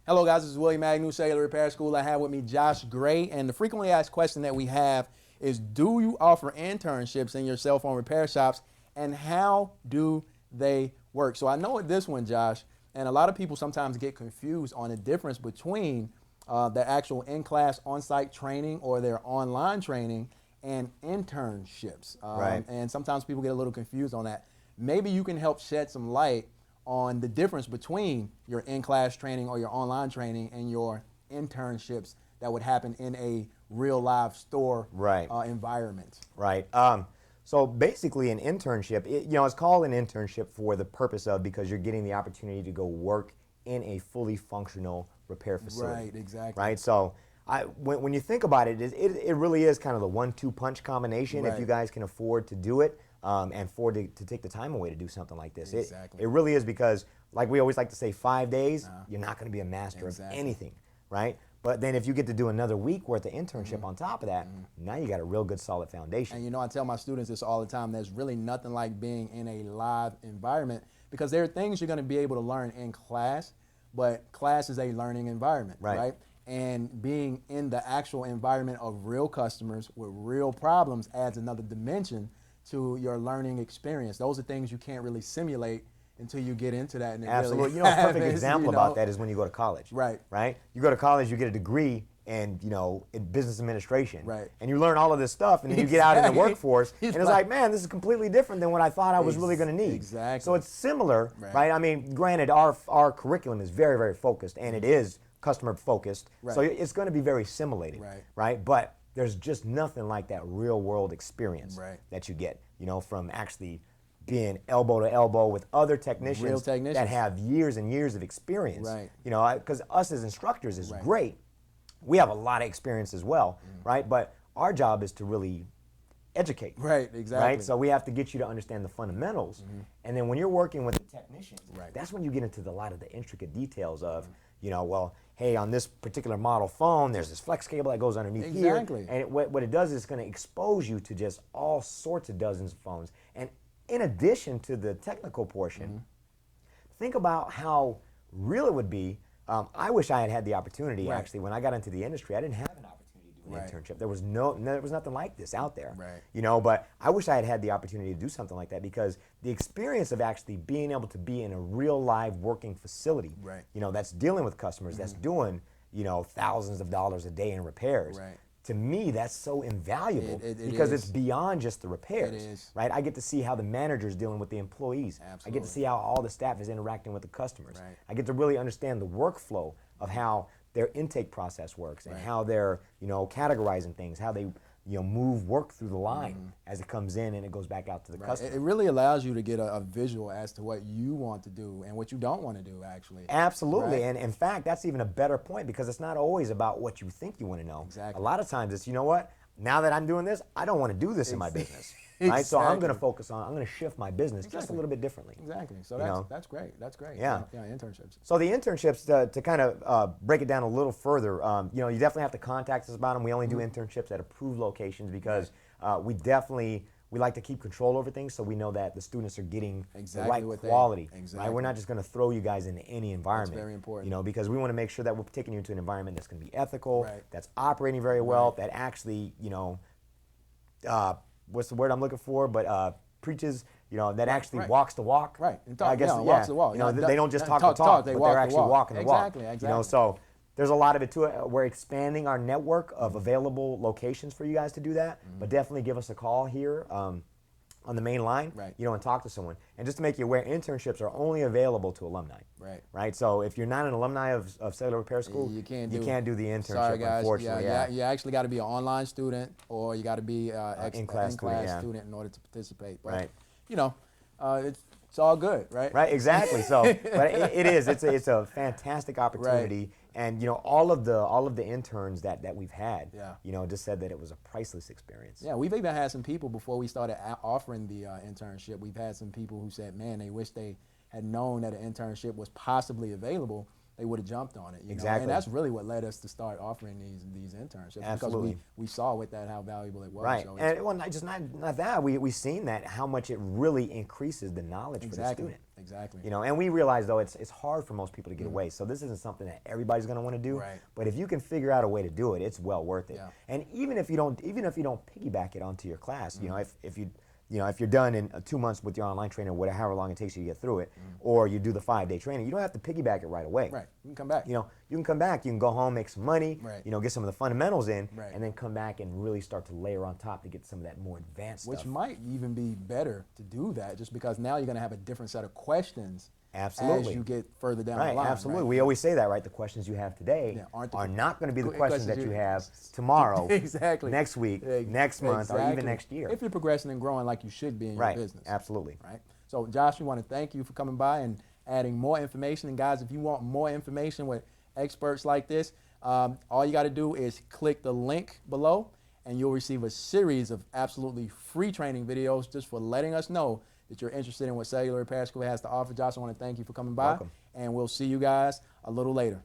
Hello guys, this is William Agnew, Cellular Repair School. I have with me Josh Gray, and the frequently asked question that we have is, do you offer internships in your cell phone repair shops, and how do they work? So I know with this one, Josh, and a lot of people sometimes get confused on the difference between the actual in-class on-site training or their online training and internships. Right. And sometimes people get a little confused on that. Maybe you can help shed some light on the difference between your in-class training or your online training and your internships that would happen in a real live store environment. Right. So basically an internship, it's called an internship for the purpose of, because you're getting the opportunity to go work in a fully functional repair facility. Right, exactly. Right. So when you think about it, it really is kind of the 1-2 punch combination. Right. If you guys can afford to do it and afford to take the time away to do something like this. Exactly. It really is, because like we always like to say, 5 days, you're not going to be a master of anything. Right. But then if you get to do another week worth of internship on top of that, now you got a real good solid foundation. And I tell my students this all the time, there's really nothing like being in a live environment, because there are things you're going to be able to learn in class, but class is a learning environment, right? And being in the actual environment of real customers with real problems adds another dimension to your learning experience. Those are things you can't really simulate until you get into that. And Absolutely. Really a perfect example about that is when you go to college. Right. Right? You go to college, you get a degree in, in business administration. Right. And you learn all of this stuff, and then you get out in the workforce, and it's like, man, this is completely different than what I thought I was really going to need. Exactly. So it's similar, right? I mean, granted, our curriculum is very, very focused, and it is customer focused. Right. So it's going to be very simulated, right? But there's just nothing like that real world experience that you get, from actually being elbow to elbow with other technicians, that have years and years of experience. Right. Because us as instructors is great. We have a lot of experience as well, right? But our job is to really educate. Right, exactly. Right? So we have to get you to understand the fundamentals. And then when you're working with the technicians, that's when you get into a lot of the intricate details of, well, hey, on this particular model phone, there's this flex cable that goes underneath here. And what it does is it's going to expose you to just all sorts of dozens of phones. And in addition to the technical portion, think about how real it would be. I wish I had had the opportunity, actually, when I got into the industry. I didn't have an opportunity to do an internship. There was nothing like this out there. But I wish I had had the opportunity to do something like that, because the experience of actually being able to be in a real live working facility, that's dealing with customers, that's doing, thousands of dollars a day in repairs. To me, that's so invaluable, because it's beyond just the repairs, right? I get to see how the manager's dealing with the employees. I get to see how all the staff is interacting with the customers. I get to really understand the workflow of how their intake process works, and how they're, categorizing things, how they, move work through the line as it comes in and it goes back out to the customer. It really allows you to get a visual as to what you want to do and what you don't want to do, actually. Absolutely. And in fact, that's even a better point, because it's not always about what you think you want to know. A lot of times it's, what, now that I'm doing this, I don't want to do this in my business. Right? So I'm going to focus on, I'm going to shift my business just a little bit differently. So that's great. That's great. Yeah. Internships. So the internships, to kind of break it down a little further, you definitely have to contact us about them. We only do internships at approved locations, because we like to keep control over things, so we know that the students are getting the right quality. Right? We're not just going to throw you guys into any environment. That's very important. Because we want to make sure that we're taking you into an environment that's going to be ethical, that's operating very well, that actually, what's the word I'm looking for? But preaches, that actually walks the walk. I guess walks the walk. They don't just talk the talk, but they're actually walking the walk. Exactly. So there's a lot of it to it. We're expanding our network of available locations for you guys to do that. But definitely give us a call here on the main line, and talk to someone. And just to make you aware, internships are only available to alumni. Right. So if you're not an alumni of Cellular Repair School, you can't do the internship. Sorry, guys. Unfortunately. You actually got to be an online student, or you got to be an in-class student in order to participate. But, it's all good, right? Right. Exactly. So, but it is. It's a fantastic opportunity. And all of the interns that we've had, just said that it was a priceless experience. Yeah, we've even had some people before we started offering the internship. We've had some people who said, man, they wish they had known that an internship was possibly available, they would have jumped on it. You know? Exactly. And that's really what led us to start offering these internships. Absolutely. Because we saw with that how valuable it was. Right. So and well, not that. We've seen that, how much it really increases the knowledge for the student. Exactly. You know, and we realize though it's hard for most people to get away. So this isn't something that everybody's going to want to do. Right. But if you can figure out a way to do it, it's well worth it. Yeah. And even if you don't piggyback it onto your class, you know, if you're done in 2 months with your online training, whatever, however long it takes you to get through it, or you do the 5-day training, you don't have to piggyback it right away. Right. You can come back. You know, you can come back, you can go home, make some money, Right. you know, get some of the fundamentals in, Right. and then come back and really start to layer on top to get some of that more advanced Which stuff. might even be better to do that, just because now you're going to have a different set of questions Absolutely. as you get further down Right, the line. absolutely. Right? We always say that, right? The questions you have today Yeah, aren't are the not going to be the questions that you have questions tomorrow, Exactly. next week, next month, or even next year. If you're progressing and growing like you should be in Right, your business. absolutely. Right. So, Josh, we want to thank you for coming by and adding more information. And guys, if you want more information with experts like this, all you got to do is click the link below, and you'll receive a series of absolutely free training videos just for letting us know that you're interested in what Cellular Repair School has to offer. Josh, I want to thank you for coming by. Welcome. And we'll see you guys a little later.